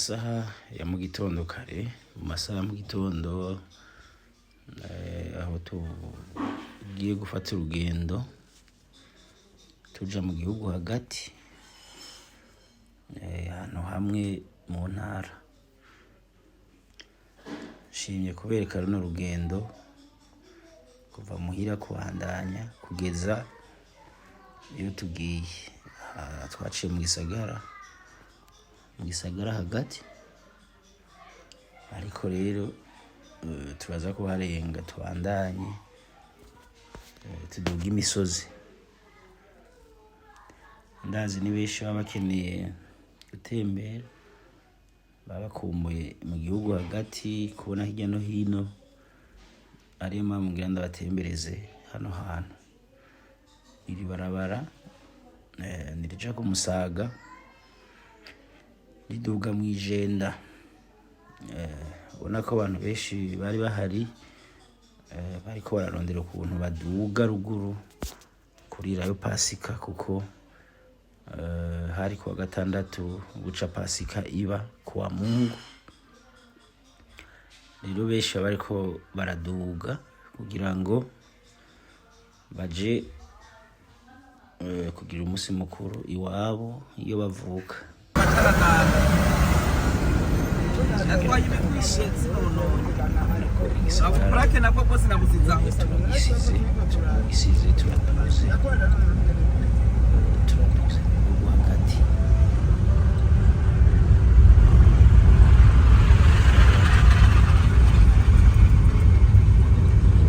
masaha ya mu gitondo kare, mu masaha ya mu gitondo aho tugiye gufata urugendo tuja mu gihugu hagati, ahantu hamwe mu ntara. Nshimye kubereka runo rugendo kuva muhira kubandanya kugeza iyo tugiye. Twaciye mu gisagara hagati, ariko rero turaza kuharenga tubandanye tuduga imisozi. Ndazi ni benshi baba bakeneye gutembera, baba bakumbuye mu gihugu hagati kubona hirya no hino, ariyo mpamvu ngira ndabatembereze hano hantu. Iri barabara nirija ku Musaga riduga mw'Ijenda. Ubona ko abantu benshi bari bahari bariko bararondera ukuntu baduga ruguru kurirayo Pasika, kuko hari kuwa gatandatu buca Pasika iba kuwa Mungu. Rero benshi bariko baraduga kugira ngo baje kugira umunsi mukuru iwabo iyo bavuka.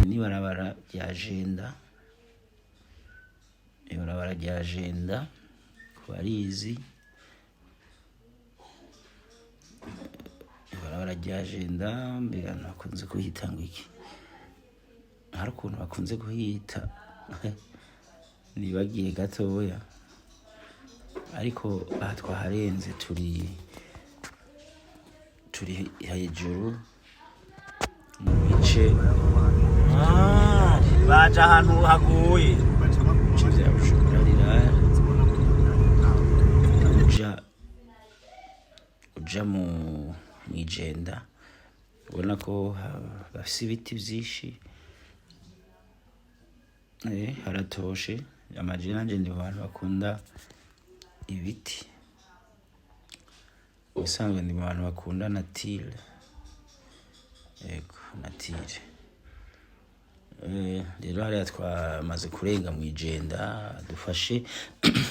Ni barabara rya Jenda kubarizi. Ibarabara rya Jenda mbega nakunze kuhita ngo iki, hari ukuntu bakunze kuhita nibagiye gatoya, ariko aha twaharenze turi hejuru mu bice baja ahantu hagoye vya Bujumbura uja mw'Ijenda. Ubona ko bafise ibiti vyinshi, haratoshe. Amaje nanje ndi mu bantu bakunda ibiti, ubusanzwe ndi mu bantu bakunda nature. Yego, nature. Rero hariya twamaze kurenga mw'Ijenda, dufashe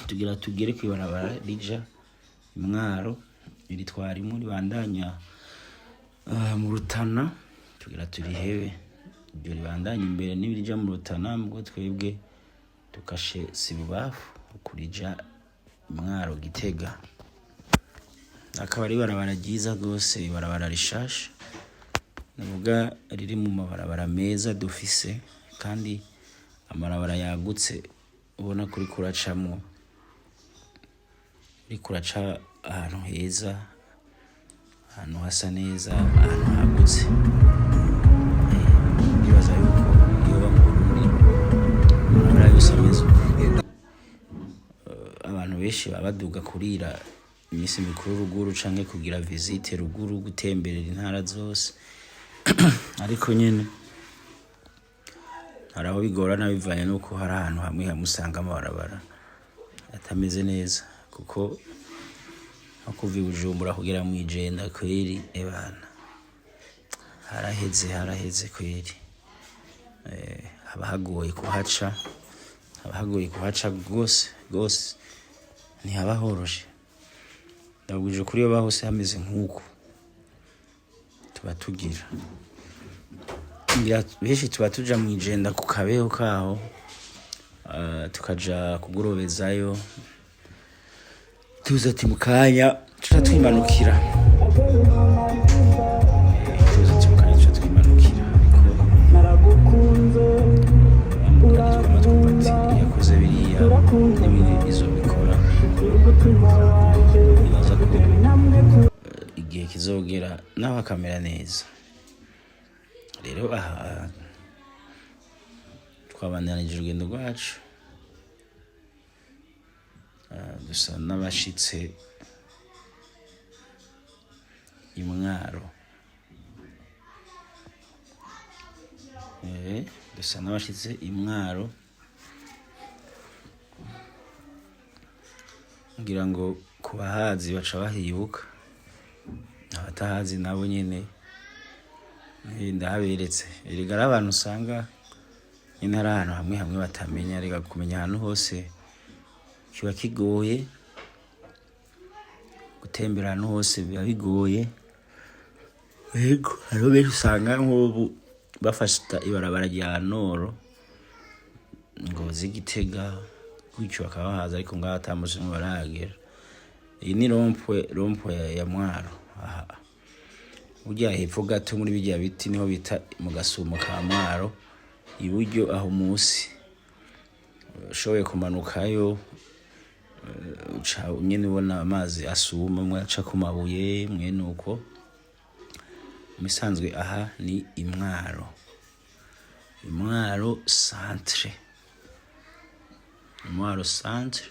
tugira tugere kw'ibarabara rija Mwaro. Iri twarimo ribandanya mu Rutana, tugira turihebe. Ibyo ribandanya imbere n'ibirija mu Rutana, mubwo twebwe tukashe Sibubafu kurija Mwaro Gitega. Akaba ari barabara ryiza gose, ibarabara rishasha, navuga riri mu mabarabara meza dufise, kandi amarabara yagutse. Ubona kuri kuracamwo, uri kuraca ahantu heza, ahantu hasa neza, ahantu hagutse. Ndibaza yuko iyo bamurundi amabara yose ameze uko. Abantu benshi baba baduga kurira iminsi mikuru ruguru, canke kugira visite ruguru, gutemberera intara zose. Ariko nyene hari aho bigorana bivanye nuko hari ahantu hamwe usanga amabarabara atameze neza, kuko nko kuva i Bujumbura kugera mw'Ijenda kweri ebana haraheze kweri. Haba hagoye kuhaca gose, ntihaba horoshe. Ndabwije kuri iyo bahose hameze nk'uko tuba tugira. Benshi tuba tuja mw'Ijenda ku kabeho kaho, tukaja kugorobezayo, tuza ati mu kanya tuca twimanukira. Yakoze biriya n'ibindi izobikora. Nibaza ko igihe kizogera naho akamera neza. Rero aha twabandanije urugendo rwacu, dusa n'abashitse imwaro. Dusa n'abashitse imwaro, ngira ngo ku bahazi baca bahibuka, abatahazi nabo nyene ndahaberetse. Erega ari abantu usanga nyene ari ahantu hamwe hamwe batamenya, reka kumenya ahantu hose kiba kigoye, gutembera ahantu hose biba bigoye. Yego hariho benshi usanga nk'ubu bafata ibarabara rya Noro Ngozi Gitega gutyo bakaba bahaza, ariko ngaho ata muzi barahagera. Iyi ni rompwe ya Mwaro. Aha burya hepfo gato muri bijya biti niho bita mu Gasumo ka Mwaro, iburyo aho musi ushoboye kumanukayo uca nyene ubona amazi asuma, mwe aca ku mabuye mwene uko. Misanzwe aha ni Imwaro, Imwaro centre, Imwaro centre.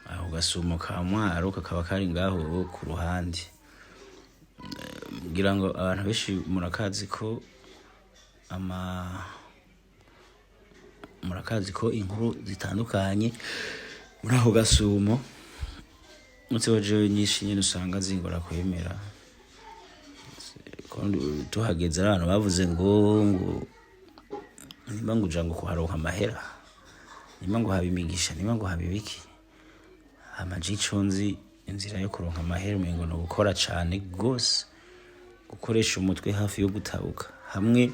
Aho Gasumo ka Mwaro kakaba kari ngaho ku ruhande. Ngira ngo abantu benshi murakazi ko inkuru zitandukanye muri aho Gasumo, mutseho jewe nyinshi nyene usanga zingora kwemera. Tuhageze abantu bavuze ngo nimba ngo uja ngo kuharonka amahera, nimba ngo habimigisha, nimba ngo habibiki. Amajico nzi inzira yo kuronka amahera umengo no gukora cane gose, gukoresha umutwe hafi yo gutabuka. Hamwe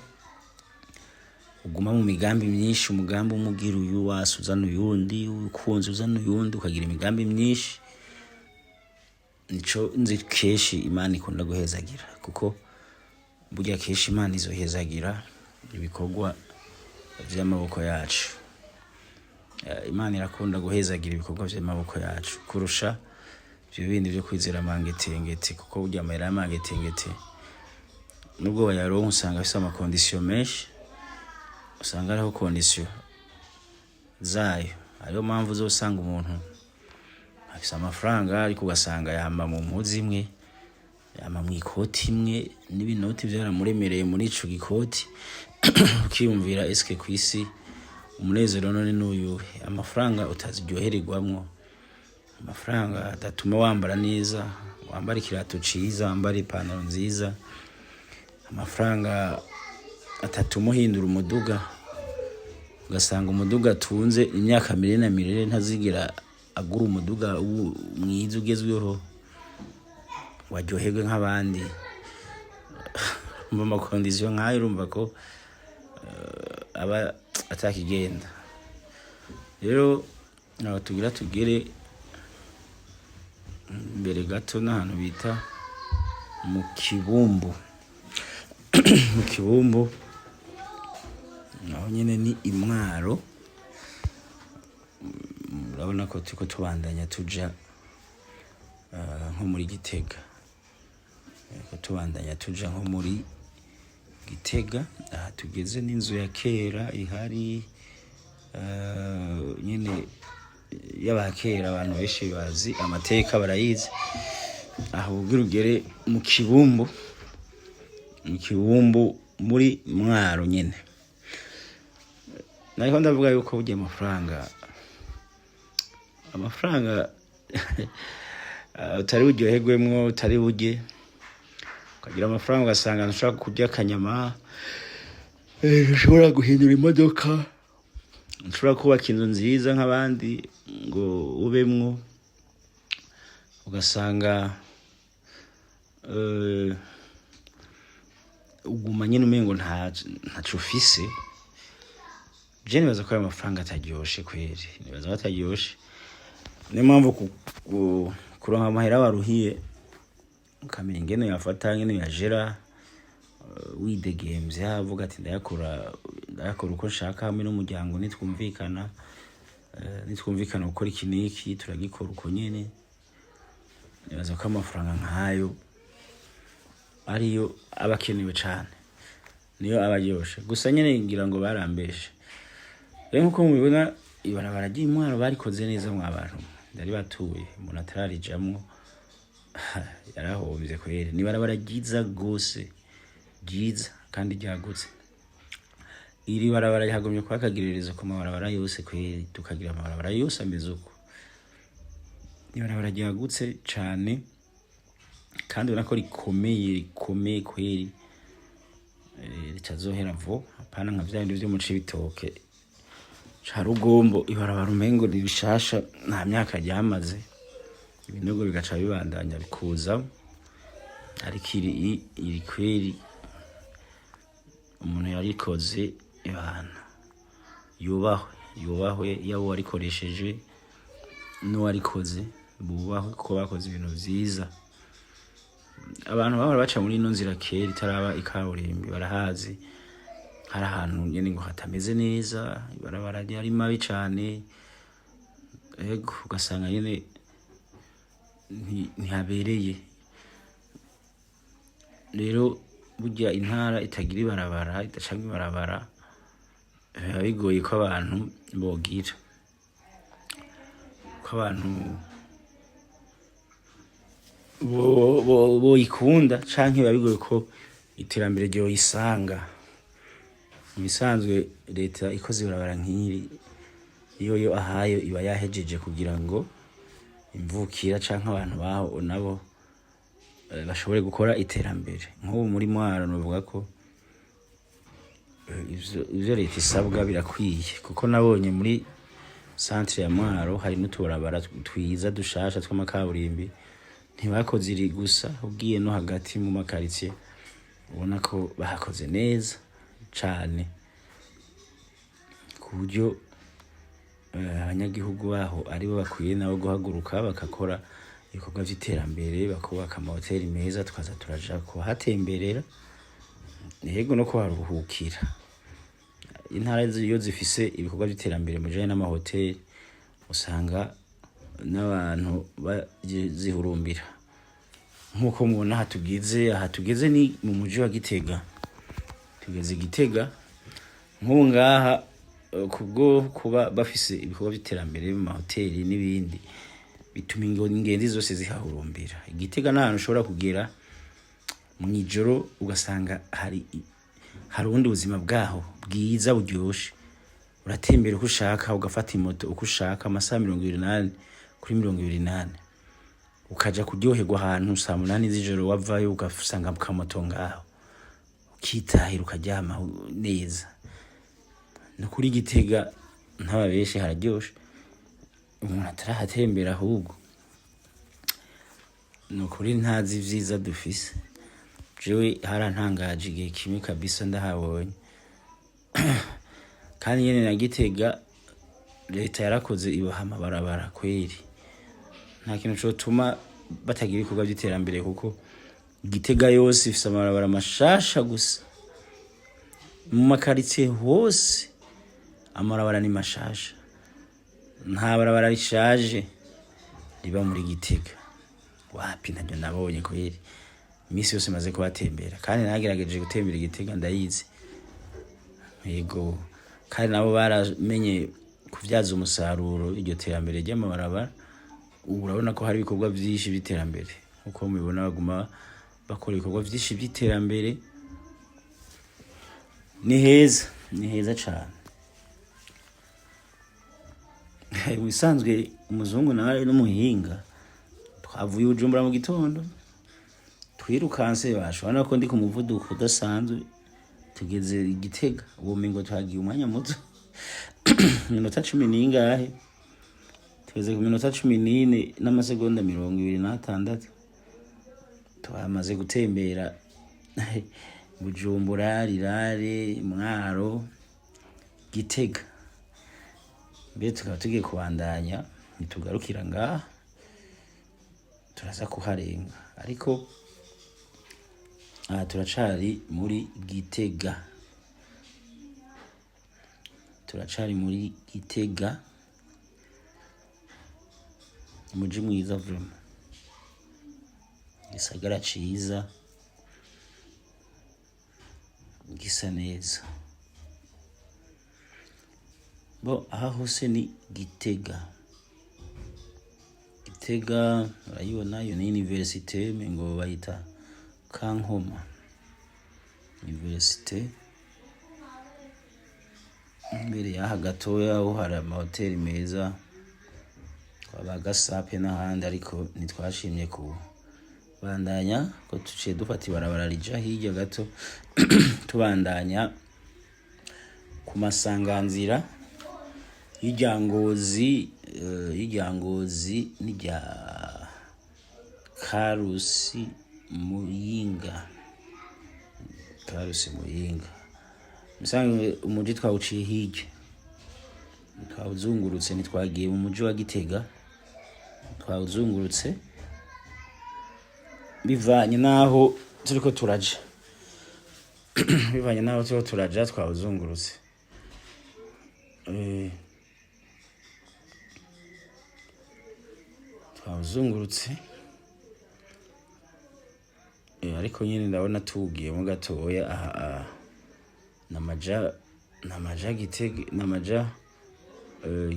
uguma mu migambi myinshi, umugambi umugira uyu wasi uzana uyundi, ukunze uzana uyundi, ukagira imigambi myinshi. Nico nzi keshi Imana ikunda guhezagira, kuko burya keshi Imana izohezagira ibikorwa vy'amaboko yacu. Imana irakunda guhezagira ibikorwa vy'amaboko yacu kurusha ivyo bindi vyo kwizera mangetengete, kuko burya amahera y'amangetengete nubwo bayaronka usanga afise amakondisiyo menshi, usanga ariho kondisiyo zayo. Ariyo mpamvu uzosanga umuntu afise amafaranga ariko ugasanga yamba mu mpuzu imwe, yamba mu ikoti imwe, n'ibinoti vyaramuremereye muri ico gikoti. Ukiyumvira eske kwisi umunezero none n'uyuhe? Amafaranga utaziryohererwamwo, amafaranga adatuma wambara neza, wambara ikirato ciza, wambara ipantaro nziza, amafaranga atatuma uhindura umuduga, ugasanga umuduga atunze imyaka mirere na mirere ntazigera agura umuduga mwiza ugezweho waryoherwe nk'abandi. Mu makondisiyo nk'ayo urumva ko aba atakigenda. Rero naho tugira tugere mbere gato n'ahantu bita mu Kibumbu. Mu Kibumbu naho nyene ni Imwaro. Urabona ko turiko tubandanya tuja nko muri Gitega, tubandanya tuja nko muri Gitega. Aha tugeze n'inzu ya kera ihari, nyene y'abakera, abantu benshi bazi amateka barayizi. Aho ugira ugere mu Kibumbu, mu Kibumbu muri Mwaro nyene. Nariko ndavuga yuko burya amafaranga utari buryoherwemwo, utari burye, ukagira amafaranga ugasanga ntushobora kurya akanyama, ntushobora guhindura imodoka, ntushobora kubaka inzu nziza nk'abandi ngo ubemwo, ugasanga uguma nyene umengo ntaco ufise. Je nibaza ko ayo mafaranga ataryoshe kweri, nibaza ko ataryoshe. Niyo mpamvu kuronka amahera waruhiye ukamenya ingene yafata, ingene yajera, widegemvya avuga ati ndayakora uko nshaka hamwe n'umuryango, nitwumvikana gukora iki n'iki turagikora uko nyene. Nibaza ko amafaranga nk'ayo ariyo aba akenewe cane, niyo aba aryoshe. Gusa nyene ngira ngo barambeshe. Rero nkuko mubibona ibarabara ry'Imwaro barikoze neza, mwabantu ndari batuye umuntu atararijamwo yarahombye kweri. Ni barabara ryiza gose, ryiza kandi ryagutse. Iri barabara rihagomye kwakagiririza ku mabarabara yose kweri, tukagira amabarabara yose ameze uko. Ni barabara ryagutse cane kandi urako rikomeye kweri, ritazohera vuba. Apana nka vya bindi vyo mu Cibitoke ca Rugombo, ibarabara umengo ribishasha nta myaka ryamaze, ibinogo bigaca bibandanya bikuza. Ariko iri kweri umuntu yarikoze ibana yubahwe yabo warikoresheje n'uwarikoze bubahwe, kuko bakoze ibintu vyiza. Abantu bahora baca muri ino nzira kera itaraba ikaburimbi barahazi, hari ahantu nyene ngo hatameze neza, ibarabara ryari mabi cane, ego ugasanga nyene ntihabereye. Rero burya intara itagira ibarabara, idacamwe ibarabara, biba bigoye ko abantu bogira, ko abantu boyikunda, canke biba bigoye ko iterambere ryoyisanga. Mu bisanzwe leta ikoze ibarabara nk'iri, iyo ahayo iba yahejeje kugira ngo imvukira canke abantu baho nabo bashobore gukora iterambere. Nk'ubu muri Mwaro novuga ko ivyo leta isabwa birakwiye, kuko nabonye muri centre ya Mwaro hari n'utubarabara twiza dushasha tw'amakaburimbi. Ntibakoze iri gusa, ugiye no hagati mu makaritsiye ubona ko bahakoze neza cane, ku buryo abanyagihugu baho aribo bakwiye nabo guhaguruka bagakora ibikorwa vy'iterambere, bakubaka amahoteli meza, tukaza turaja kuhatemberera, yego no kuharuhukira. Intara iyo zifise ibikorwa vy'iterambere mujanye n'amahoteli, usanga n'abantu bazihurumbira. Nkuko mubona aha tugeze ni mu muji wa Gitega. Tugeze Gitega, nk'ubu ngaha kubwo kuba bafise ibikorwa vy'iterambere mu mahoteli n'ibindi, bituma ingenzi zose zihahurumbira. Igitega n'ahantu ushobora kugera mw'ijoro ugasanga hari ubundi buzima bwaho bwiza buryoshe. Uratembera uko ushaka, ugafata imoto uko ushaka, amasaha 28 kuri 28, ukaja kuryoherwa ahantu saa 8 z'ijoro, wavayo ugasanga mu kamoto ngaho, ukitahira ukaryama neza. No kuri Gitega ntababeshe hararyoshe, umuntu atarahatembera ahubwo nukuri ntazi ivyiza dufise. Jewe harantangaje igihe kimwe kabisa ndahabonye. Kandi nyene na Gitega leta yarakoze ibaha amabarabara kweri, nta kintu cotuma batagira ibikorwa vy'iterambere, kuko Gitega yose ifise amabarabara mashasha gusa. Mu makaritsiye hose amabarabara ni mashasha, nta barabara rishaje riba muri Gitega. Wapi, ntabyo nabonye kweri. Imisi yose maze kubatembera, kandi nagerageje gutembera Gitega ndayizi, yego. Kandi nabo baramenye kuvyaza umusaruro iryo terambere ry'amabarabara. Ubu urabona ko hari ibikorwa vyinshi by'iterambere, uko mubibona baguma bakora ibikorwa vyinshi by'iterambere. Ni heza cane. Bisanzwe umuzungu nawe n'umuhinga, twavuye Bujumbura mu gitondo twirukanse, bashobora ko ndi ku muvuduko udasanzwe, tugeze Gitega uwo mingo twagiye umwanya muto minota 10 n'ingahe, tugeze ku minota 14 n'amasegonda 26 twamaze gutembera Bujumbura, Rirare, Mwaro, Gitega. Mbe tukaba tugiye kubandanya, nitugarukira ngaha turaza kuharenga, ariko turacari muri Gitega. Umuji mwiza vraiment, gisagara ciza gisa neza. Bo aha hose ni Gitega Gitega urayibona iyo ni universite ngo bayita Kankoma Universite. Imbere yaha gatoya hari amahoteli meza kwa Gasape n'ahandi, ariko ntitwashimye kubandanya ko tuciye dufata ibarabara rija hirya gato tubandanya ku masanganzira y'Iryangozi n'irya Karusi Muyinga. Musange umuji twawuciye hirya twawuzungurutse, ntitwagiye mu muji wa Gitega, twawuzungurutse bivanye naho turiko turaja twawuzungurutse. Ariko nyine ndabona tugiyemo gatoya aha namaja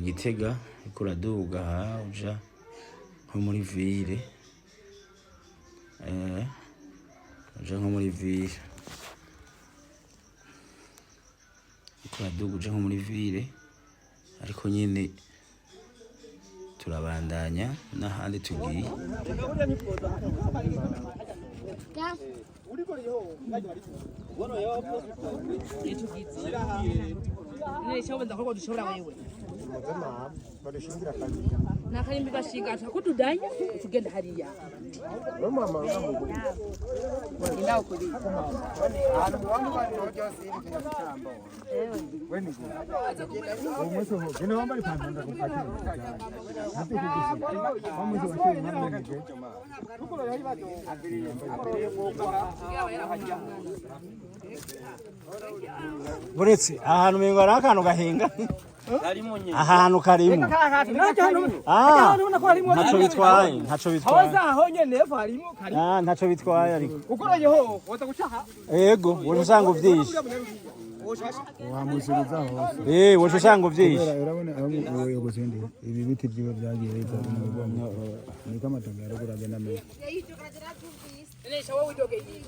Gitega ikuraduga aha uja nko muri ville, ikuraduga uja nko muri ville, ariko nyine turabandanya n'ahandi tugiye. Nakarimbi gashinga kutudanya tugenda hariya mama indako kuri abantu bandi nojo sindi cyambo weni go umuso ho gene wambali pantanda kumpakira hapo kugisi umuso wake mwana nige kuko yari bado buretse ahantu mengo arakantu gahinga ahantu karimo ntaco bitwaye ntaco bitwaye ariko yego wowe usanga uvyishe wamusubiza hose wowe usanga uvyishe urabona aho gusende ibi biti byiwe byagiye leta ni kama tagara kuragenda me Nesha wewe widoge yiki.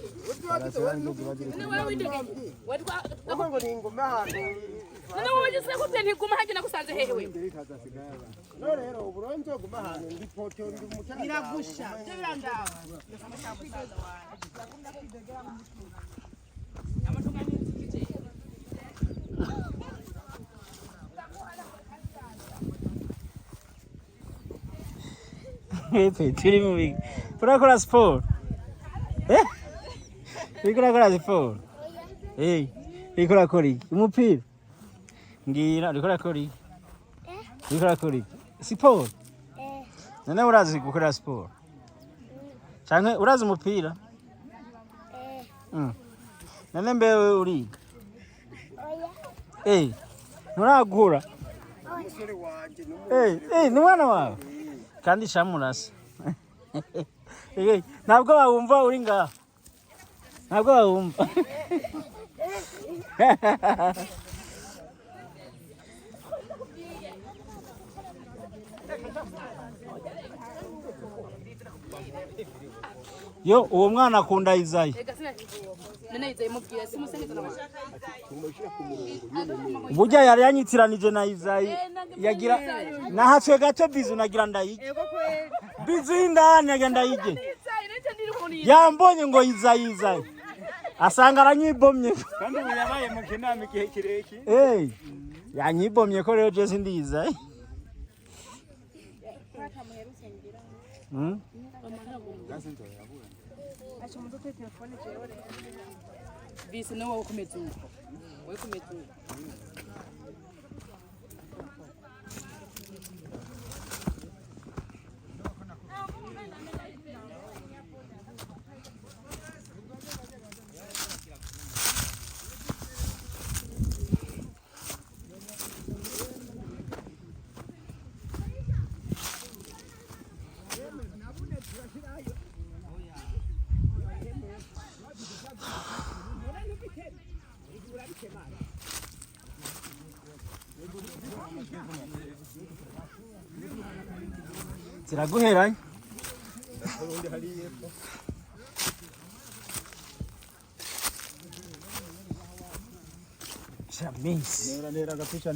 Wewe widoge. Wadwa ngo ningoma hano. None wowe gise kute ntiguma haje nakusanze hehe wewe. No rero uburonzo guma hano ndi poto ndi umucyanga. Biragusha. Byo birandawa. Turi mu big. Turakora sport. Urikora siporo? Urikora kuri umupira? Ngira urikora kuri? Urikora kuri siporo? None urazi gukora siporo? Canke urazi umupira? None mbewe uriga? Nturagura? Ni mwana wawe? Kandi shamurasa. Ntabwo wumva uri ngaha, ntabwo wumva. Yo uwo mwana akunda Izayi. Burya yari yanyitiranije na Izayi, yagira nahatwe gato bizu nagira ndayige. Bizu indani yagira ndayige. Yambonye ngo Izayi asanga aranyibomye. Kandi ubu yabaye mu kinama igihe kireki. Yanyibomye ko rero je sindi Izayi. Bisi no wokomeza uko. Wokomeza uko. ziraguheranye Jamesi nera gapisha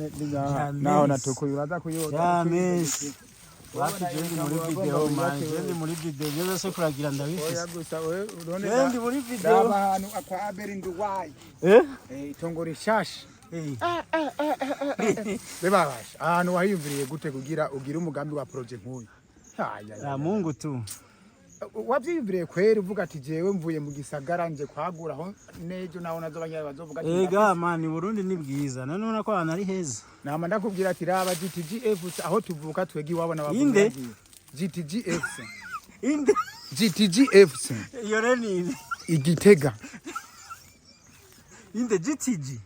naho natukuye uraza kuyoga Jamesi wapi jendi muri video man jendi muri video nyo se kuragira ndabifise oya gusa we urone jendi muri video abantu akwa Abel Nduwayi itongo rishasha bebabasha ahantu wahiyumviriye gute kugira ugira umugambi wa project nk'uyu Mungu tu wavyiyumviriye kweri uvuga ati jewe mvuye mu gisagara nje kwaguraho nejo naho nazobanyara bazovuga ati ega mani Burundi ni bwiza none ko abantu ari heza nama ndakubwira ati raba GTGF aho tuvuka twegi wabona bavuga GTGF inde GTGF yoreni Igitega inde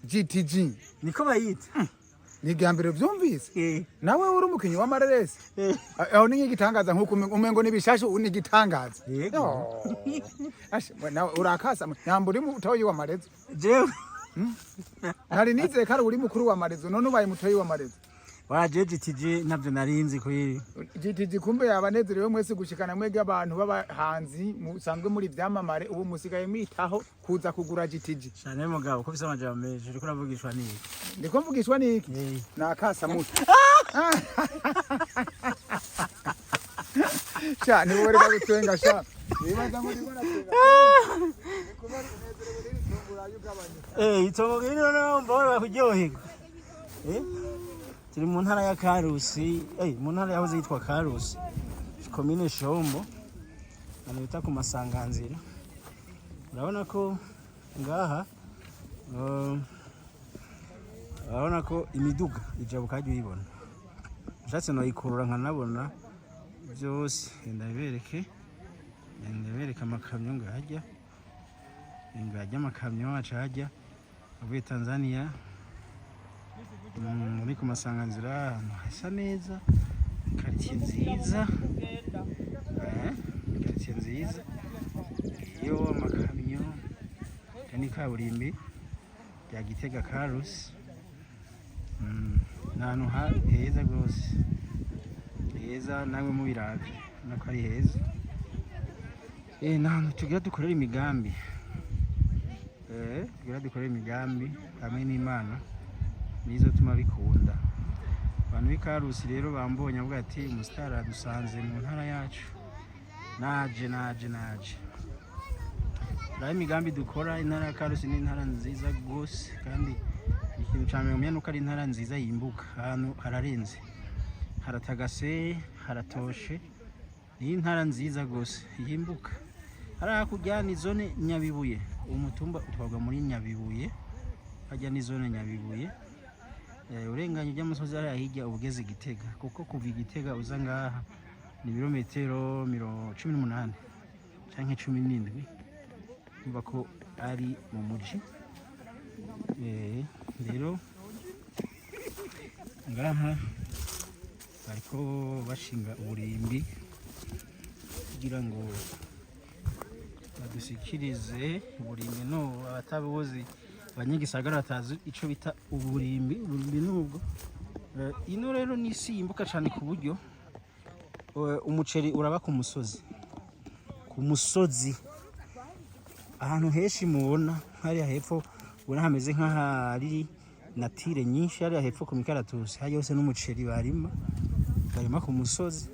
GTG niko bayita ni gambere byumvise nawe uri umukinyi wa mareresi aho ni igitangaza nkuko umengo nibishashe uni gitangaza nawe urakasa nyamburi mu utoyi wa marezo jewe nari nize kare uri mukuru wa marezo none ubaye mutoyi wa marezo waje GTG navyo narinzi ko yiri GTG kumbe yabanezerewe mwese gushikana mwege abantu b'abahanzi musanzwe muri vyamamare ubu musigaye mwitaho kuza kugura GTG cyane mugabo ko bisama jambo meje uriko uravugishwa niki ndiko mvugishwa niki nakasa muto cyane bore gutwenga sha nibaza muri bona twenga itongo ngiro no mbora kuryoherwa turi mu ntara ya Karusi mu ntara yahoze yitwa Karusi komine Shombo hano bita ku Masanganzira urabona ko ngaha urabona ko imiduga ijabuka ajye uyibona ushatse no ikurura nkanabona byose ndabereke amakamyo ngajya amakamyo acajya avuye Tanzania muri ku Masanganzira ahantu hasa neza quartier nziza iyo amakamyo ni kaburimbi ya Gitega Karusi n'ahantu heza rwose heza nawe mubirabe nako ari heza n'ahantu tugira dukorera imigambi hamwe n'Imana nizo tuma bikunda abantu b'Ikarusi rero bambonye avuga ati umustar adusanze mu ntara yacu naje rayi migambi dukora intara ya Karusi ni intara nziza gose kandi ikintu cyane umenya nuko ari intara nziza yimbuka ahantu hararenze haratagase haratoshe ni intara nziza gose yimbuka hara kujyana zone Nyabibuye umutumba utwagwa muri Nyabibuye hajya ni zone Nyabibuye urenganye by'amusozi ari ahijya ubugeze Gitega kuko kuva Gitega uza ngaha ni birometero 18 canke 17 umva ko ari mu muji rero ngaha ariko bashinga uburimbi kugira ngo badusikirize uburimbi no abatabuzi abanyagisagara batazi ico bita uburimbi nubwo ino rero nisi yimbuka cyane ku buryo umuceri uraba ku musozi ahantu heshi mubona hari hepfo ubona hameze nk'ahari natire nyinshi hari hepfo ku mikaratusi hari yose n'umuceri barima ku musozi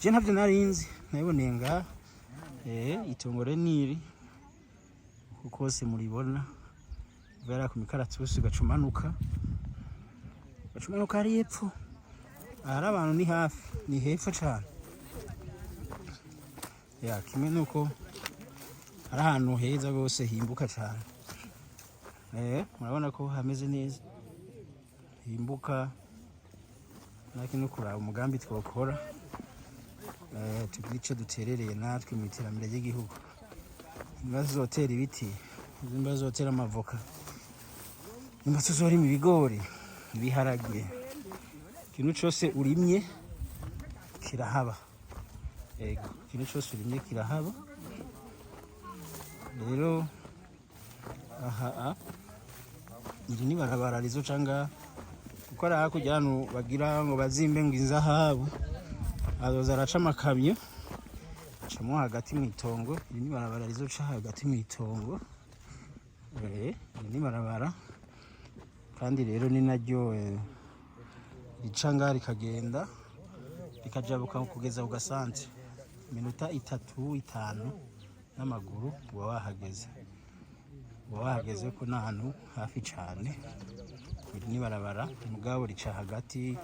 je ntavyo narinzi nabiboneye ngaha itongo reniri kuko se muribona vera ku mikaratusi gacumanuka ari hepfo ahari abantu ni hafi ni hepfo cyane kimwe nuko ari ahantu heza rwose himbuka cyane murabona ko hameze neza himbuka naki no kuraba umugambi twakora tugice duterereye natwe mu iterambere ry'igihugu bazotera ibiti bazotera amavoka bazozorima ibigori ibiharage ikintu cyose urimye kirahaba ikintu cyose urimye kirahaba rero aha iri ni barabara rizo canga gukora hakurya hano bagira ngo bazimbe ngo inzahabu azoza araca amakamyo acamo hagati mu itongo. Iri ni barabara rizoca hagati mu itongo, iri ni barabara kandi rero ni naryo rica ngaha rikagenda rikajabuka kugeza ku gasantere, iminota 3-5 n'amaguru uba wahageze ko n'ahantu hafi cyane. Iri ni barabara mugabo rica hagati,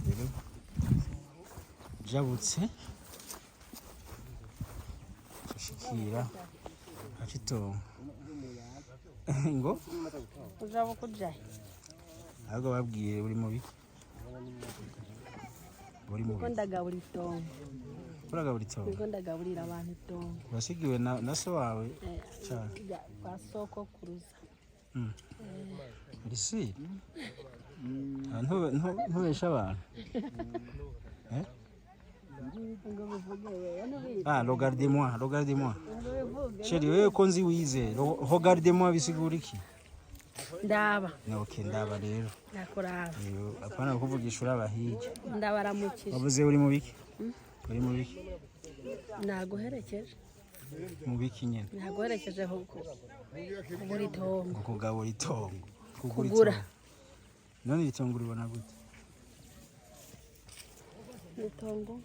rero jabutse shikira hacitongo ngo ujabuka ujaye ahubwo babwiye uri mubi ko ndagabura itongo, uragabura itongo, ko ndagaburira abantu itongo wasigiwe na so wawe cyane kwa soko kuruza isi ntubesha abantu regarde-moi chérie, wewe ko nzi wize, regarde-moi bisigura iki? ndaba okay, ndaba rero nakuraba apana kuvugisha urabahije ndabaramukije. wavuze uri mu biki? uri mu biki? naguherekeje mu biki nyene? naguherekeje kugura itongo. kugabura itongo, kugura. none itongo uribona gute? itongo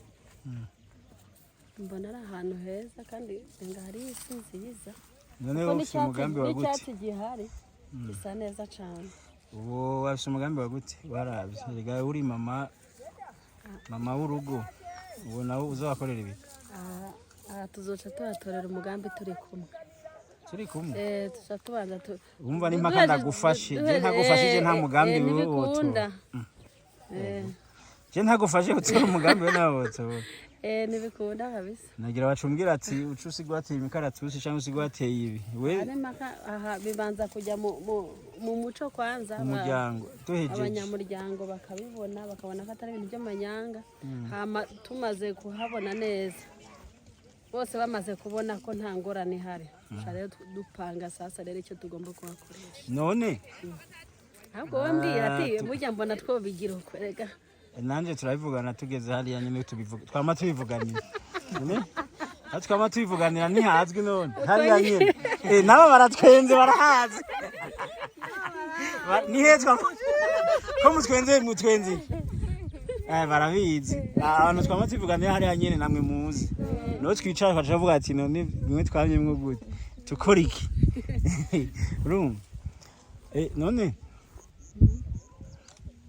mbona ari ahantu heza kandi nga hari isi nziza. none ufite umugambi wa gute? n'icyatsi gihari gisa neza cyane. uwo wafite umugambi wa gute? warabye rega uri mama w'urugo, uwo nawe uzabakorera ibi? aha tuzoca tuhatorera umugambi turi kumwe. tuca tubanza wumva n'impaka ndagufashe, je ntagufashije nta mugambi ntibikunda. je ntagufashe utora umugambi we nawe wotora. ntibikunda kabisa. nagira bacumbwira ati ucu usiga wateye imikaratusi cyangwa usiga wateye ibi we aha bibanza kujya mu muco kwanza, umuryango tuhejeje abanyamuryango bakabibona bakabona ko atari ibintu by'amanyanga. hama tumaze kuhabona neza bose bamaze kubona ko nta ngorane ihari, rero dupanga sasa rero icyo tugomba kuhakoresha. none ahubwo we mbwira ati burya mbona twobigira uko rega nanjye turabivugana tugeze hariya nyine twama tubivuganira twama tubivuganira ntihazwi none hariya nyine nabo baratwenze barahazi nihezwa ko mutwenze barabizi abantu twama tubivuganira hariya nyine namwe muzi no twicara turavuga ati none bimwe twamyemwo gute tukora iki urumva none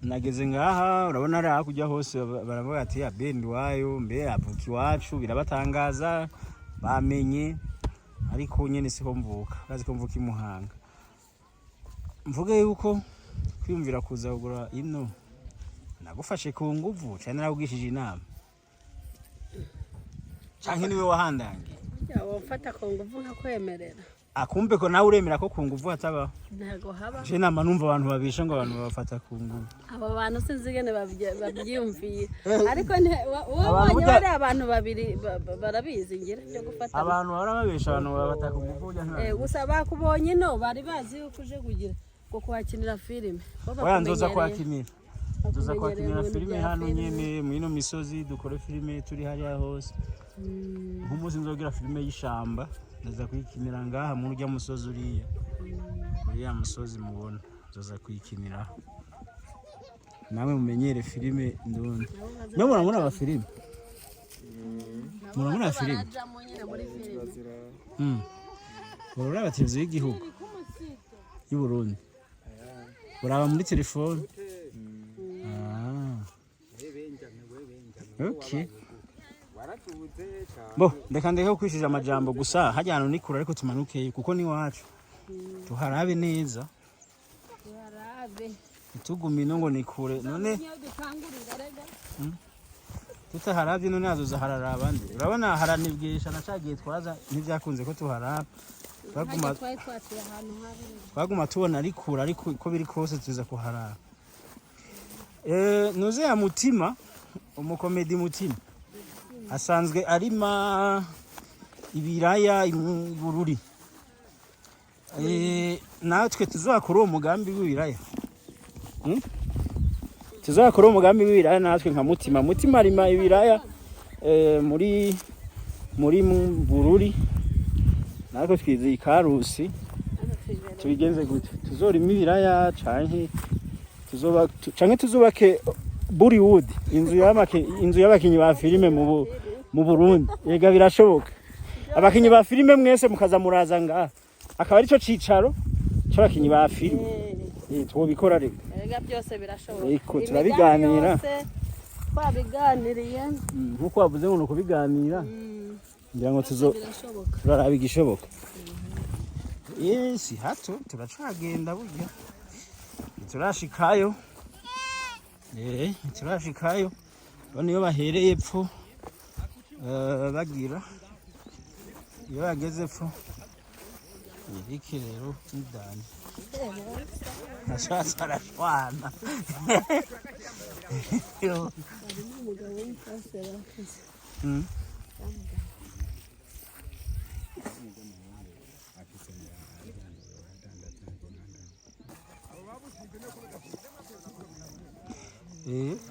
nageze ngaha urabona ari hakujya hose baravuga ati abendi wayo mbe avuka iwacu birabatangaza bamenye, ariko nyene siho mvuka, bazi ko mvuka imuhanga. Mvuge yuko kwiyumvira kuza kugura ino nagufashe ku nguvu cyane narabugishije inama canke niwe wahandangiye? wofata ku nguvu nkakwemerera. Akumbe ko nawe uremera ko ku nguvu hataba? Ntago haba. Je nama numva abantu babisha ngo abantu babafata ku nguvu. Abo bantu sinzigene babyiyumviye. Ariko wowe bari abantu babiri barabizi ngira byo gufata. Abantu barababesha abantu babafata ku nguvu ujya gusa bakubonye no bari bazi yuko uje kugira ko kwakinira filime. Oya nzoza kwakinira. Nzoza kwakinira filime hano nyene mu ino misozi dukore filime turi hariya hose. Nk'umuzi nzogira filime y'ishamba. Ndaza kwikinira ngaha mu rya musozi uriya musozi mubona nzoza kwikinira nawe mumenyere filime ndundi no muramuna aba filime muramuna filime uraba televiziyo y'igihugu y'u Burundi uraba muri telefone okay bo ndeka ndeke kwishije amajambo gusa hajya hano nikura ariko tumanuke kuko ni wacu tuharabe neza tugume no ngo nikure none tutaharabye none azoza harara abandi urabona haranibwisha nacagiye twaza ntivyakunze ko tuharaba baguma tubona arikura ariko ko biri kose tuza kuharaba nuze ya Mutima umukomedi Mutima asanzwe arima ibiraya Bururi natwe tuzakora uwo mugambi w'ibiraya tuzakora umugambi w'ibiraya natwe nka mutima arima ibiraya muri Bururi natwe twize Ikarusi tubigenze gute tuzorima ibiraya canke tuzubake Bollywood inzu y'abakinyi ba filime mu Burundi yega birashoboka abakinyi ba filime mwese mukaza muraza ngaha akaba ari cyo cicaro cy'abakinyi ba filime twobikora rero ega byose birashoboka eko turabiganira twabiganiriye nkuko wavuze ngo nuko biganira ngira ngo turaraba igishoboka si hato turacagenda burya turashikayo turashikayo bano iyo bahereye epfo bagira iyo bageze epfo Erike rero n'idani nashatse arashwana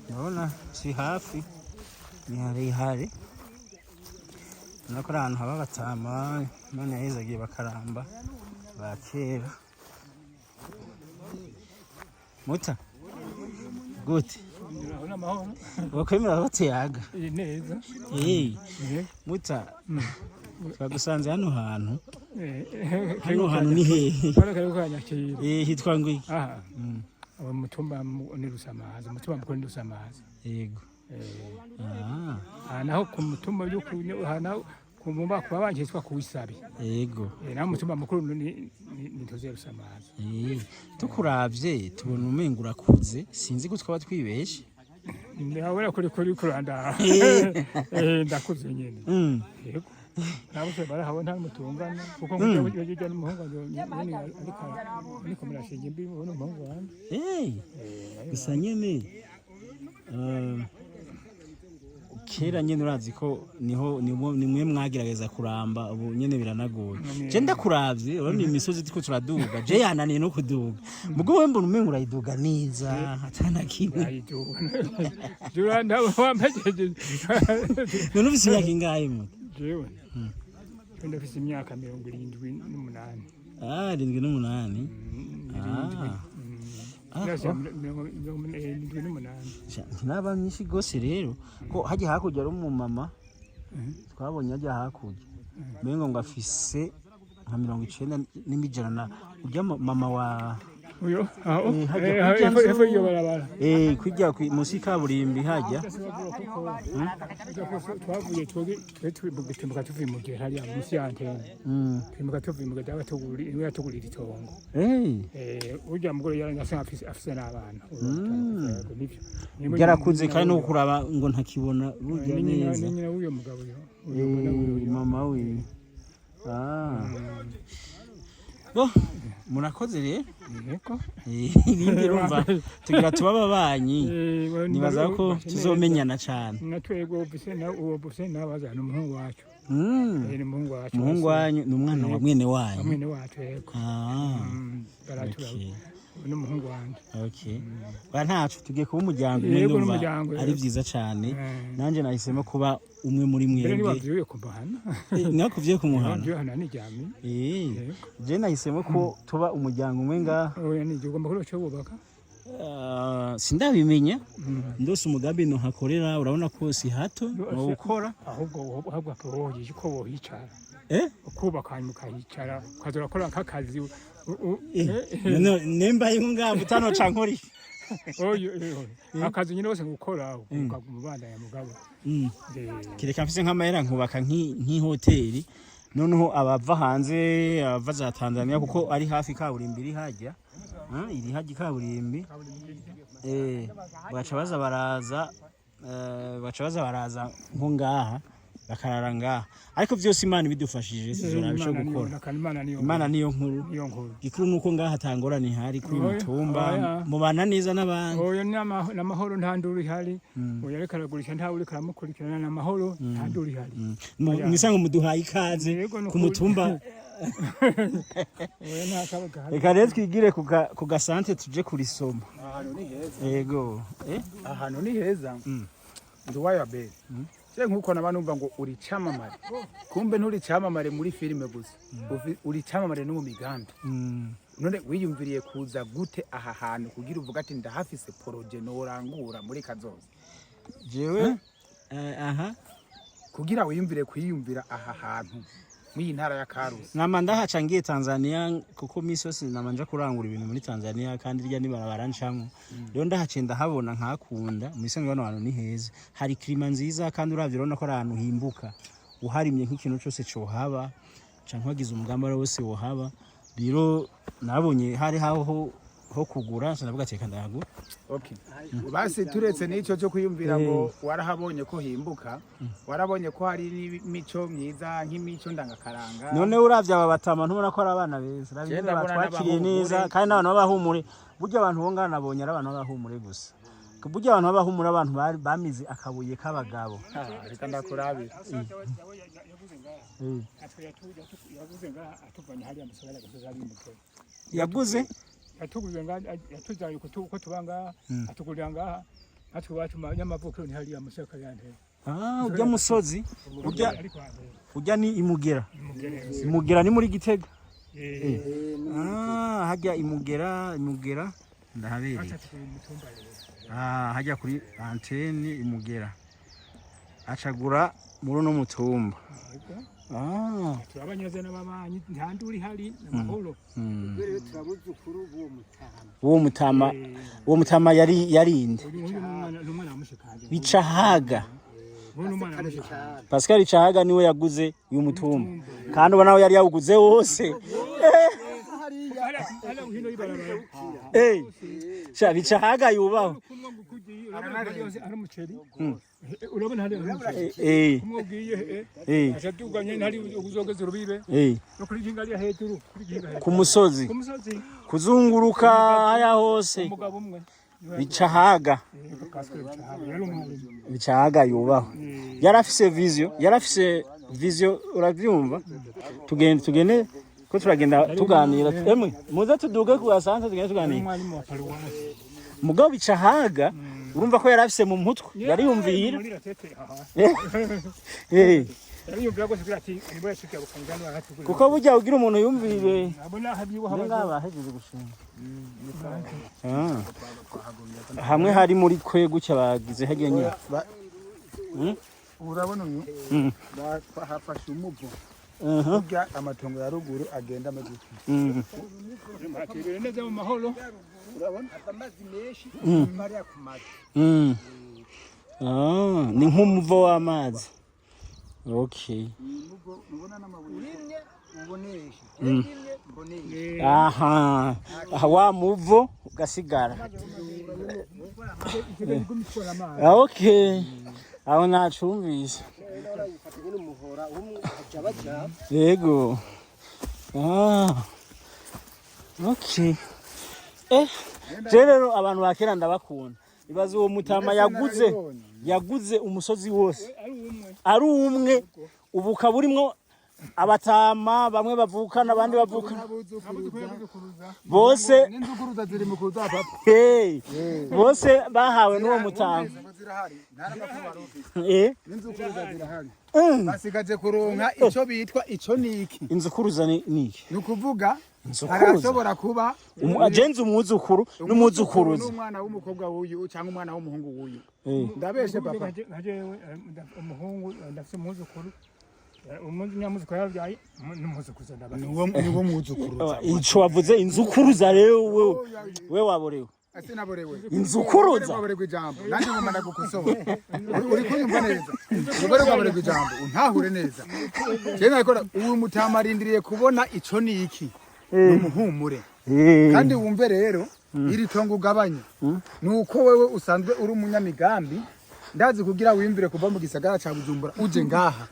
ndabona si hafi ni harehare urabona ko ari ahantu haba abatama none yahezagiye bakaramba ba kera muta gute wakwemera bateyaga muta twagusanze hano hantu ni hehe hitwa ngo iki umutumba ni Rusamazi umutumba mukuru ni Rusamazi yego naho ku mutumba yo kumumba kwa banje hitwa kuwisabi yego naho umutumba mukuru ni Ntoze Rusamazi tukuravye tubona umenga urakuze sinzi ko twaba twibeshe ndabona kuri kuranda ndakuze nyene yego nabose barahabona mutungana kuko ngujya bijya n'umuhungu nyene ariko murashinga mbi ubona umuhungu wanje gusa nyene kera nyene urazi ko nimwe mwagerageza kuramba ubu nyene biranagoye je ndakuravye urabona imisozi tiko turaduga je yananiye no kuduga mugo we mbona umenga urayiduga neza hatana kimwe jura ndabampejeje none ufise imyaka ingahe muto jewe ndafise imyaka 78 78 naba myinshi gose rero ko haje hakurya ari umumama twabonye haje hakurya mengo ngo afise nka 90 n'imijana urya mama wa uyo hefo iyo barabara kujya musi kaburimbi hajya twavuye twibuka tuvuye mu gihe hari musi yantene twibuka tuvuye mu gihe yatugurira itongo urya mugore yaranyasa afise n'abana yarakuze kandi no kuraba ngo ntakibona burya neza nyine uyo mugabo mama we murakoze rero ibindi rumva tugira tuba ababanyi nibaza ko tuzomenyana cyane natwego bise nabazana umuhungu wacu umuhungu wanyu ni umwana wa mwene wacu yego n'umuhungu wanje ntacu tugiye kuba umuryango umwe ndumva ari byiza cyane nanjye nahisemo kuba umwe muri mwebwe nakuvye ku muhana je nahisemo ko tuba umuryango umwe ngaha sindabimenya ndose umugambi no hakorera urabona ko si hato no gukora ahubwo akabohije ko bohicara ukubaka mukahicara ukazora kora nk'akazi nemba ingamba utano cankori akazi nyine bose gukora ukagumubanda ya mugabo kireka mfise nk'amahera nkubaka nk'ihoteli noneho abava hanze abava za Tanzania kuko ari hafi kaburimbi iri hajya iri hajya kaburimbi baca baza baraza nko ngaha bakarara ngaha ariko byose Imana bidufashije sizorabisho gukora Imana niyo nkuru gikuru nuko ngaha tangorane hari kuri mutumba mubana neza n'abandi oyo n'amahoro ntanduri hari oyo ariko aragurisha nta uri karamukurikirana n'amahoro ntanduri hari mwisango muduhaye ikaze ku mutumba reka rero twigire ku gasante tuje kurisoma ahantu ni heza yego ahantu ni heza nduwayo abeli se nkuko nabanumva ngo uri camamare kumbe nturi camamare muri filime gusa uri camamare no mu migambi none wiyumviriye kuza gute aha hantu kugira uvuga ati ndahafise projet norangura muri kazoza jewe kugira wiyumvire kwiyumvira aha hantu muri ntara ya Karusi nama ndahaca ngiye Tanzania kuko misi yose namanja kurangura ibintu muri Tanzania kandi rya nibarabara ncamwe rero ndahace ndahabona nkakunda misi ngano hano ni heza hari klima nziza kandi uravye urabona ko ari ahantu himbuka uharimye nk'ikintu cyose cyo haba canke wagize umugamba wose wo haba rero nabonye hari ho kugura sinavuga ati kandago okay basi turetse n'ico cyo kwiyumvira ngo warahabonye ko himbuka warabonye ko hari n'imico myiza nk'imico ndangakaranga none uravye aba batama ntubona ko ari abana beza rabindi batwakiriye neza kandi n'abantu babahumure burya abantu bongana nabonye ari abantu babahumure gusa burya abantu babahumure abantu bamize akabuye k'abagabo reka ndakurabira yaguze yatuguze yatuzaye ko tubanga atugurira ngaha natwe bacu nyamavuko ni hali ya musaka yante ujya musozi ujya ni imugera ni muri Gitega hajya imugera ndahabereye hajya kuri antene imugera acagura muri no mutumba turabanyeze n'ababanyi ntandi uri hari n'amahoro rero turabuzukuru uwo mutama yarinde bicahaga Pascal Bicahaga niwe yaguze uyu mutumba kandi ubona nawe yari yawuguze wose sha Bicahaga yubaho urabona hali ashaduganye ntari uzogeze rubibe no kuri jingali hejuru ku musozi kuzunguruka haya hose umugabo umwe Bicahaga yubaho yarafise vision uravyumva tugende ko turagenda tuganira emwe muze tuduge ku asanze tugende tuganira mugabo Bicahaga urumva ko yarafise mu mutwe yari yumvira kuko burya ugira umuntu yumvire ngabahejeje gushinga hamwe hari muri kwe gucya bagize hagiye nyine urabona uyu hafashe umuvo burya amatongo ya ruguru agenda amagufi atebere neza mu mahoro urabona amazi menshi mariya ku mazi ni nk'umuvo w'amazi okay ubona n'amabuye ubonesha aha wa muvo ugasigara okay aho nacumvise yego okay rero abantu bakera ndabakunda ibaze uwo mutama yaguze umusozi wose ari umwe ubu kaburimwo abatama bamwe bavukana abandi bavukana bose n'inzuguruza ziri mu kuza papa bose bahawe n'uwo mutama n'inzuguruza zirahari basigaje kuronka ico bitwa ico niki inzukuruza niki nukuvuga arashobora kuba agenze umwuzukuru n'umuzukuruza n'umwana w'umukobwa wuyu cyangwa umwana w'umuhungu wuyu ndabeshe papa nkajewe umuhungu ndafite umwuzukuru umuntu nyamuziko yabyaye n'umuzukuruza ndabashe niwo mwuzukuruza ico wavuze inzukuruza rero we waborewe inzukuruza waborewe ijambo nanjye ngomba gukosora uri kunyumva neza waborewe ijambo untahure neza cyane nakora uwo mutamarindiriye kubona ico niki umuhumure kandi wumve rero iri tongo ugabanya nuko wewe usanzwe uri umunyamigambi ndazi kugira wimvire kuva mu gisagara ca Bujumbura uje ngaha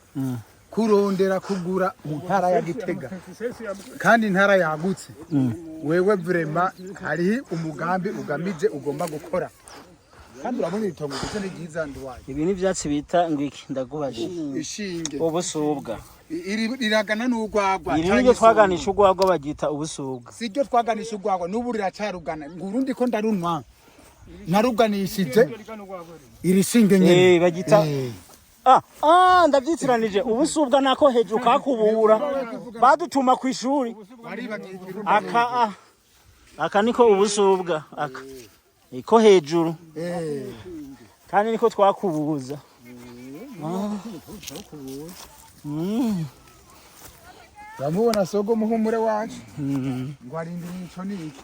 kurondera kugura mu ntara ya Gitega kandi intara yagutse wewe vrema hari umugambi ugamije ugomba gukora kandi urabona itongo gusa ni ryiza ndwaye. Ibi ni ivyatsi bita ngwiki ndagubaje. Ishinge. Ubusubwa. Iragana n'urwagwa. Iri niryo twaganisha urwagwa bagita ubusubwa. Siryo twaganisha urwagwa n'ubu riracarugana. Ngurundi ko ndarunwa. Naruganishije. Iri shinge nyene. Bagita ndavyitiranije ubusubwa nako hejuru kakubura. Badutuma ku ishuri. Aka niko ubusubwa aka. Iko hejuru. Kandi niko twakubuza. Ramubona sogo muhumure wacu. Ngo arindi nico niki.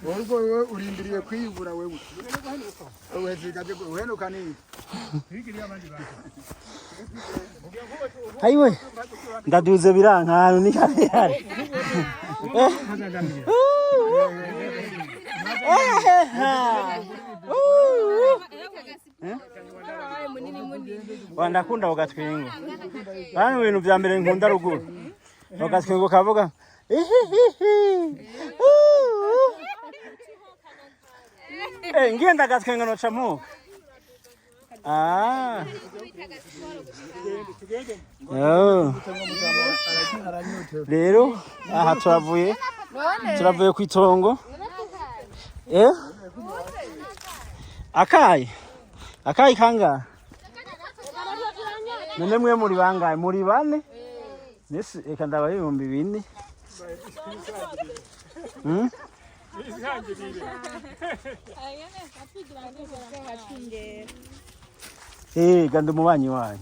Urwo wewe urindiriye kwiyubura wewe. Wewe zigaje uhenuka niki. Hayiwe ndaduze birankano ni kare. Wandakunda ugatwengo. Bano bintu vya mbere nkunda ruguru. Ugatwengo kavuga ngenda gatwengo no chamuka. Rero aha turavuye ku itongo. Akayi kanga. None mwe muri bangaye muri bane? Nese eka ndabaye 2000. Ganda mubanyi wanyu.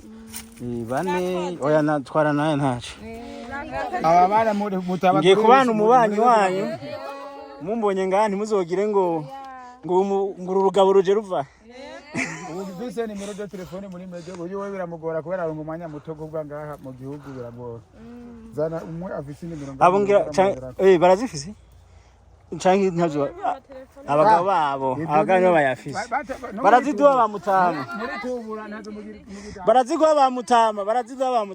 Bane oya natwara naye ntacu. Aba bana muri mutaba. Ngiye kubana umubanyi wanyu. Mumbonye ngani muzogire ngo urugabo ruje ruva. Ubu duse nimero de telefone muri meje uyu we biramugora kubera ngo mwanya muto gubwa ngaha mu gihugu biragora. Zana umwe afise nimero ngaha. Abungira barazifise. Nchangi ntazo abagabo babo abagabo bayafise. Baraziduha bamutama. Muri tubura ntazo mugira. Barazigwa bamutama, baraziduha.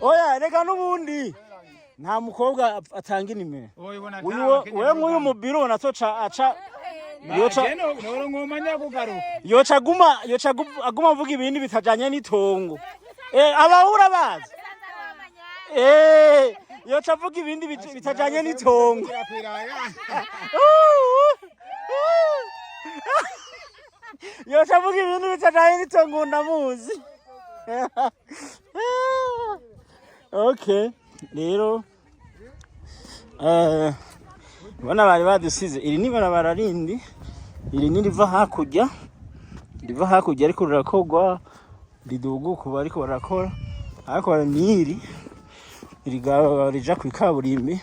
Oya reka nubundi. Nta mukobwa atanga inimero. Uyu nk'uyu mubiro natoca aca yoca aguma avuga ibindi bitajanye n'itongo. Abahura bazi. Yoca avuga ibindi bitajanye n'itongo. Yoca avuga ibindi bitajanye n'itongo ndamuzi. Okay. Rero bana bari badusize iri ni barabara rindi iri ni riva hakurya ariko rirakogwa riduguka bariko barakora ariko niri rija ku kaburimbi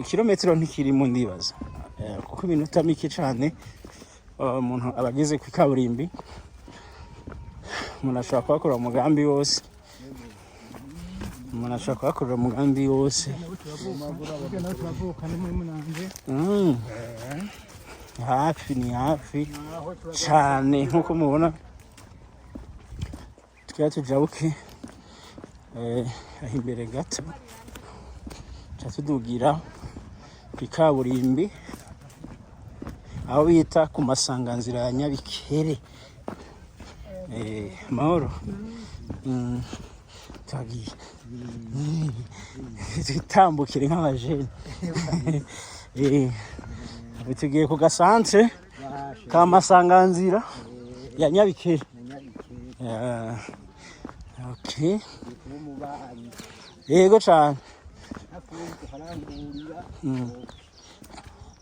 kilometero ntikiri mu ndibaza kuko iminota mike cyane umuntu abageze ku kaburimbi umuntu ashobora kuhakora umugambi wose hafi cyane nkuko mubona twari tujabuke aho imbere gato tudugira ku kaburimbi aho bita ku masanganzira ya Nyabikere. Mahoro tagiye tutambukire nk'abajene tugiye ku gasantre ka masanganzira ya Nyabikere. Okay. Yego cyane.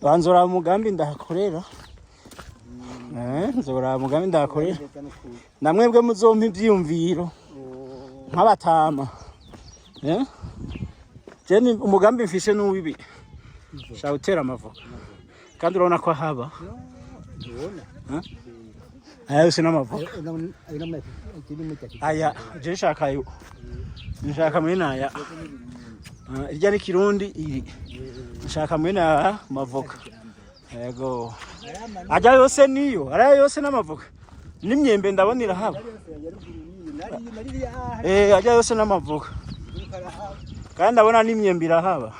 Banzora umugambi ndahakorera. Nzora umugambi ndahakorera. Namwebwe muzompa ivyiyumviro nk'abatama. Jeni umugambi mfishe n'uwibi. Sha utera amavoka. Kandi urabona ko haba. Aya usina amavoka. Aya je nshakayo. Nshaka mwene aya. Irya ni kirundi iri. Nshaka mwene aya mavoka. Yego. Ajya yose niyo, araya yose n'amavoka. N'imyembe ndabonira haba. Ajya yose n'amavoka. kandi abona n'imyembe irahaba.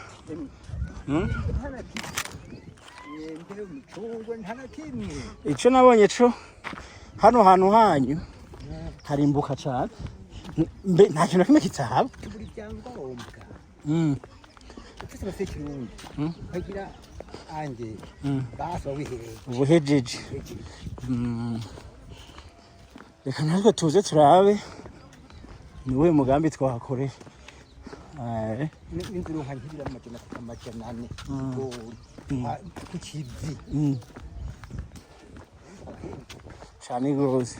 Ico nabonye co hano hantu hanyu harimbuka cyane. Mbe nta kintu kimwe kitahaba. Kagira anje baso wihere. Ubuhejeje. Reka natwe tuze turabe niwe mugambi twahakore. N'inzuru nk'ibira amajana ane ku kivi. Cyane gose.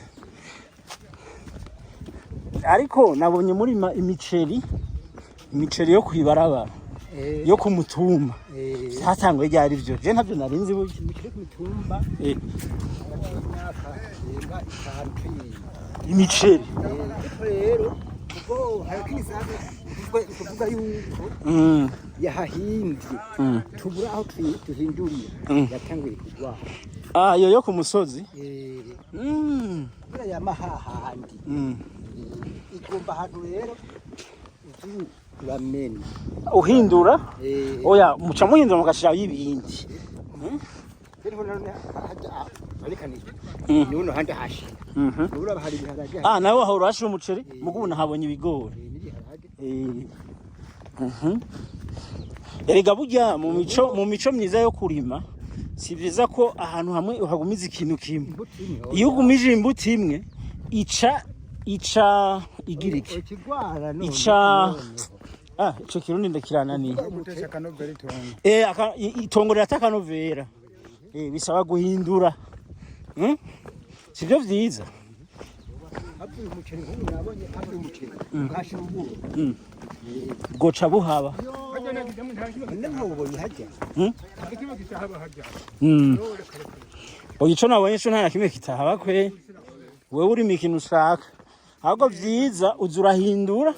Ariko nabonye muri imiceri yo kwibaraba yo ku mutumba. Satangwe ryari byo. Je ntabyo narinzi buke. Mutumba. Imiceri. Rero ubwo hakisabe kuvuga yuko yahahinze tubura aho tuhinduriye yatanguye kugwa. Yo ku musozi. Bira ya mahahandi. Igomba hano rero uramena. Uhindura? Oya muca muhindura mugashira y'ibindi. Rero none haja barikanije. Ni uno handi hashi. Ubura bahari biharage. Nawe aho urashira umuceri mugubuna habonye ibigori. Erega burya mu mico myiza yo kurima si byiza ko ahantu hamwe uhagumiza ikintu kimwe. Iyo ugumije imbuto imwe ica igiriki. Ico kirundi ndakirananiye. Itongo riratakanovera. Bisaba guhindura. Sivyo vyiza. Goca buhaba. Ico nabonye co nta kimwe kitahaba kwe. Wewe uri mikino ushaka. Ahubwo vyiza uza urahindura.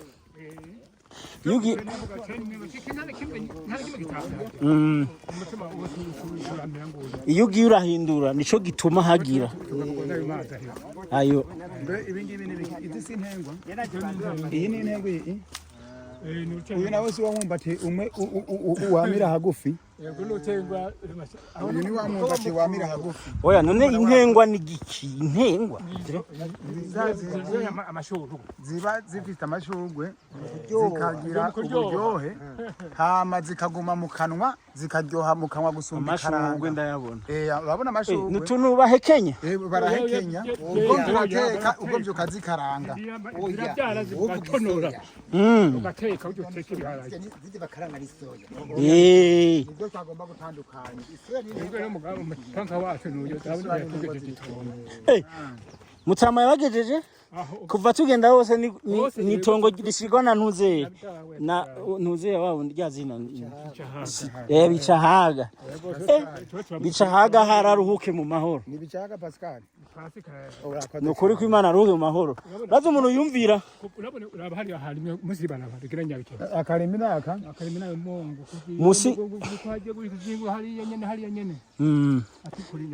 Iyo ugiye urahindura nico gituma hagira. Ayo. Ibingibi ni izi sintengwa. Iyi ni intego iyi. Uyu nawe si wamwumbati umwe uwamira hagufi. Uyu ni wamwumbati wamira hagufi. Oya none intengwa ni giki? Intengwa ziba zifite amashurwe zikagira uburyohe hama zikaguma mu kanwa zikaryoha mu kanwa gusumba ikaranga. Amashurwe ndayabona. Urabona amashurwe n'utuntu bahekenya. Barahekenya ubwo turateka ubwo byukazikaranga. Zirabyara zigatonora. Ugateka ujye uteka ibiharage. Ziti bakaranga n'isoya. Nibyo twagomba gutandukanya. Isoya ni rero mugabo mutanka wacu n'uyo ndabona yakugejeje itongo. Mutama yabagejeje kuva tugenda hose ni itongo rishirwa na ntuzeye na ntuzeye wabo ryazina bicahaga bicahaga hararuhuke mu mahoro. Ni bicahaga Pascal. Nukuri ko Imana aruhe mu mahoro. Bazo umuntu yumvira urabona urabahari ahari musi banabagira nyabike akarimina Mungu musi kwaje guri kuzingo hariya nyene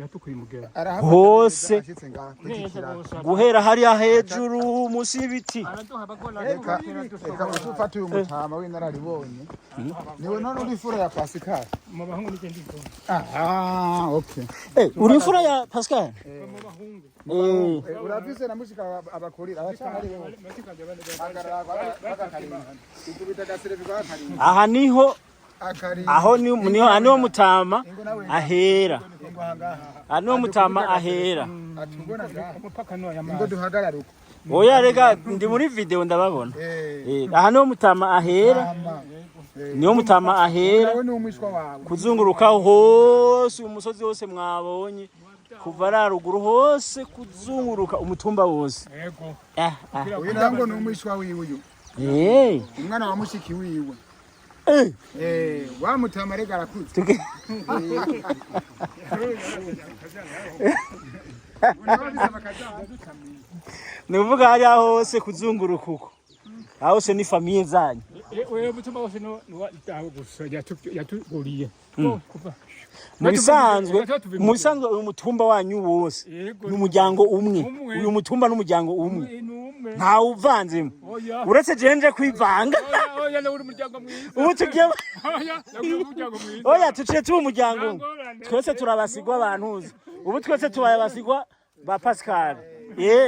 atukuri mugera hose guhera hariya hejuru musi y'ibiti. Eka ufata uyu mutama w'inararibonye niwe none uri fura ya Pascal mu bahungu ni kendi ko. Okay. Uri fura ya Pascal? Mu bahungu. Urafise na mushika abakorira abacana aha niho niho mutama ahera. Ano mutama ahera. Ngo duhagarara uko. Oya rega ndi muri video ndababona. Aha niho mutama ahera. Niho mutama ahera. Kuzunguruka hose umusozi wose mwabonye. Kuva raruguru hose kuzunguruka umutumba wose. Yego. Uyu nango ni umwishwa wiwe uyu. Umwana wa mushiki wiwe. Wa mutama rega arakuze. Nivuga hari hose kuzunguruka uko. Hose ni famiye zanyu. Wewe mutumba wose no gusa yatuguriye. Mubisanzwe uyu mutumba wanyu wose n'umuryango umwe. Uyu mutumba n'umuryango umwe. umwe nta uvanzemo uretse jenje kwivanga oya na uri muryango mwiza ubu tugiye oya na uri muryango mwiza oya tuciye tuba umuryango twese turabasigwa abantu ubu twese tubaye abasigwa ba Pascal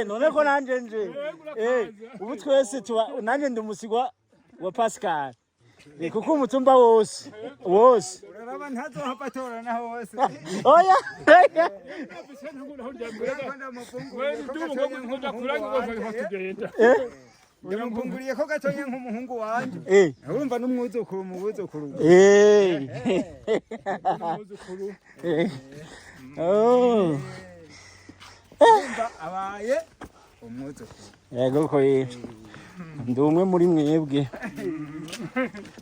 none ko nanje nje ubu twese tuba nanje ndi umusigwa wa Pascal kuko umutumba wose uraraba ntazo hapatora naho wose oya ndamufunguriye ko gatonya nk'umuhungu wanje urumva n'umwuzukuru mu buzukuru abaye umwuzukuru yego ko ndi umwe muri mwebwe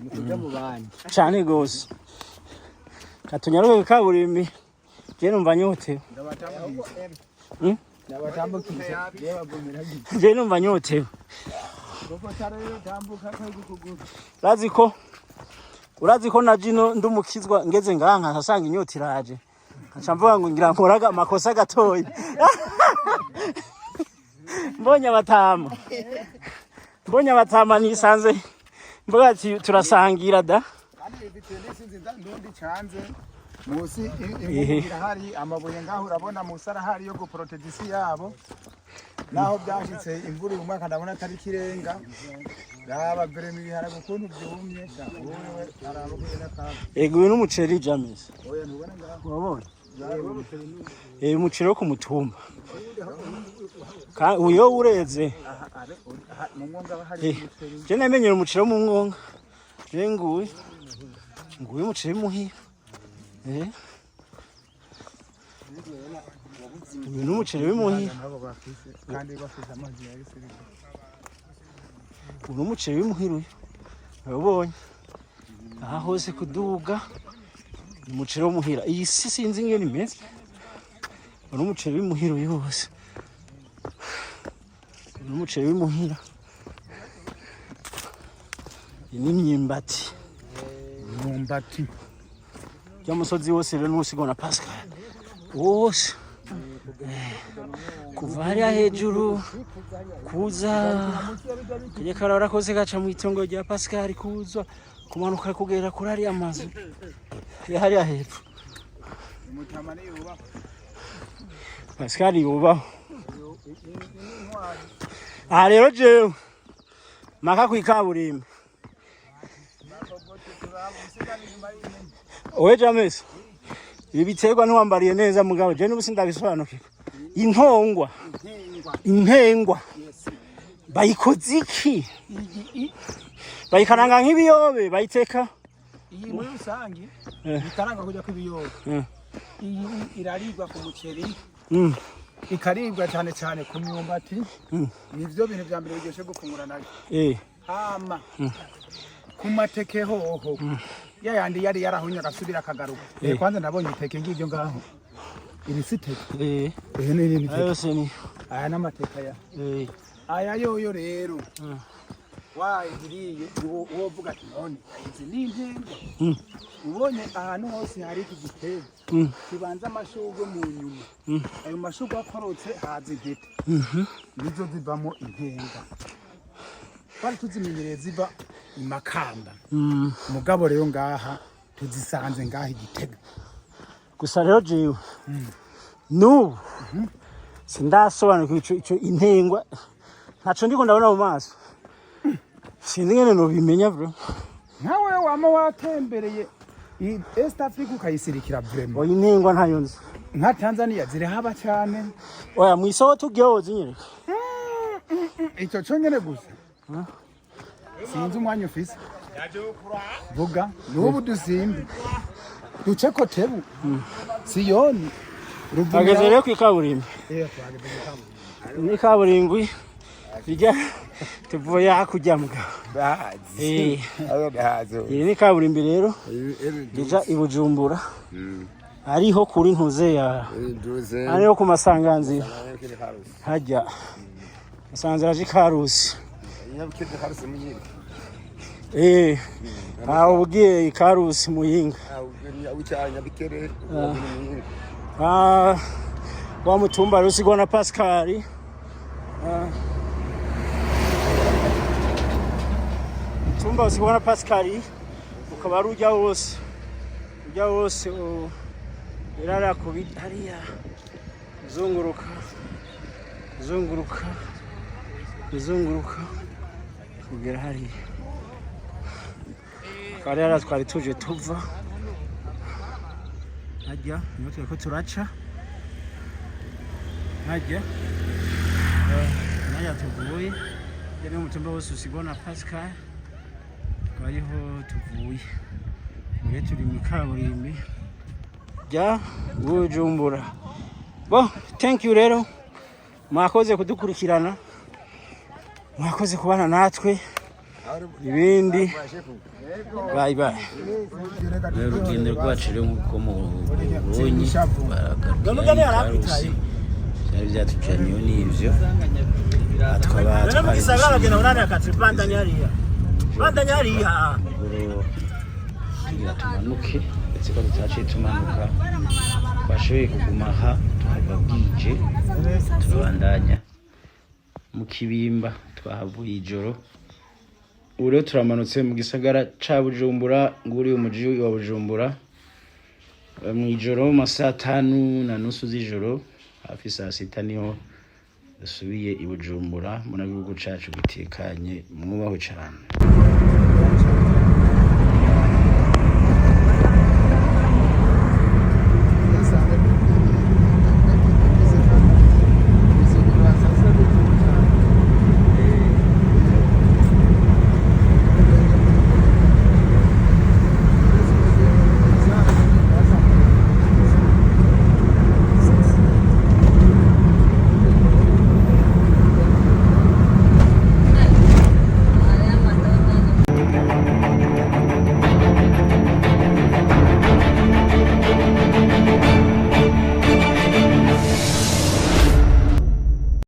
mutujya mu bandi cyane gose katunyaruke kaburimbi je numva nyotewe ndabatambukije je numva nyotewe urazi ko na jino ndumukizwa ngeze ngaha nkasanga inyota iraje nkaca mvuga ngo ngira nkoraga amakosa gatoya mbonye abatama nisanze mvuga ati turasangira da kandi bifite n'isi ndundi canze musi imvura hari amabuye ngaho urabona musi arahari yo guprotege isi yabo naho byashitse imvura uyu mwaka ndabona atari kirenga raba bremi biharaga ukuntu byumye wowe arabuye n'akaga ego uyu n'umuceri James oya ntubona ngaho wabonye umuceri wo ku mutumba uyo ureze mu mwonga bahari umuceri je namenyera umuceri wo mu mwonga nguyu umuceri muhira uyu n'umuceri w'imuhira kandi bafite amazi ya gisirikare uyu n'umuceri w'imuhira uyu urabonye aha hose kuduga umuceri w'umuhira iyi si sinzi ingene imeze uyu n'umuceri w'imuhira uyu wose uyu n'umuceri w'imuhira iyi ni imyumbati musozi wose rero n'usigwa na Pascal wose kuva hariya hejuru kuza kajya karara kose gaca mu itongo rya Pascal kuza kumanuka kugera kuri hariya amazu ya hariya hepfo Pascal yubaho aha rero jewe maka kwikaburimbi owe James ibi biterwa ntiwambariye neza mugabo je n'ubusi ndabisobanukirwa intengwa bayikoze iki bayikaranga nk'ibiyobe bayiteka iyi muri rusange ikaranga kujya kw'ibiyobe iyi iraribwa ku muceri ikaribwa cyane cyane ku myumbati nivyo bintu vya mbere biryoshe gufungura nayo hama ku mateke hoho yayandi yari yarahunya agasubira akagaruka kwanza nabonye iteke ngivyo ngaho iri siteke aya n'amateka ya aya yoyo rero wayigiriye wovuga ati none izi ni intengwa ubonye ahantu hose hari iki gitego kibanza amashurwe mu nyuma ayo mashurwe akorotse haza intete nizo zivamo intengwa twari tuzimenyereye ziva imakamba mugabo rero ngaha tuzisanze ngaha igitego gusa rero jewe n'ubu sindasobanukirwa ico intengwa ntaco ndiko ndabona mu maso sinzi ngene nobimenya bro nkawe wama watembereye East Africa ukayisirikira vraiment oya intengwa ntayo nzi nka Tanzania ziri haba cyane oya mwisoho tugiyeho zinyereka icyo cyonyene gusa sinzi umwanya ufise vuga n'ubu dusimbi duce ko tebu siyoni ageze rero kwikaburimbi ni kaburimbi bijya tuvuye hakurya mugabo iyi ni kaburimbi rero ija i Bujumbura ariho kuri ntuze ya ariho ku masanganzira hajya masanganzira aje Karusi aho ugiye Karusi Muyinga wa mutumba rusigwa na Pascal umutumba usibona Pascal ukaba ari ujya wose irara ku hariya zunguruka kugera hariya hariya twari tuje tuva hajya niho turiko turaca hajya tuvuye rero umutumba wose usibona Pascal twariho tuvuye mwe turi mu kaburimbi ja Bujumbura. Bon, thank you rero mwakoze kudukurikirana, mwakoze kubana natwe, ibindi bye bye. Urugendo rwacu rero nkuko mubonye baragaruka byari byatujyaniyeho n'ivyo tumanuke ndetse ko tutaciye tumanuka twashoboye kuguma aha tukava bwije turabandanya mu Kibimba twahavuye ijoro. Ubu rero turamanutse mu gisagara ca Bujumbura, nguri umuji wa Bujumbura mu ijoro mu saa 5:30 z'ijoro, hafi saa 6 niho dusubiye i Bujumbura mu gihugu cacu gitekanye. Mwubaho cyane.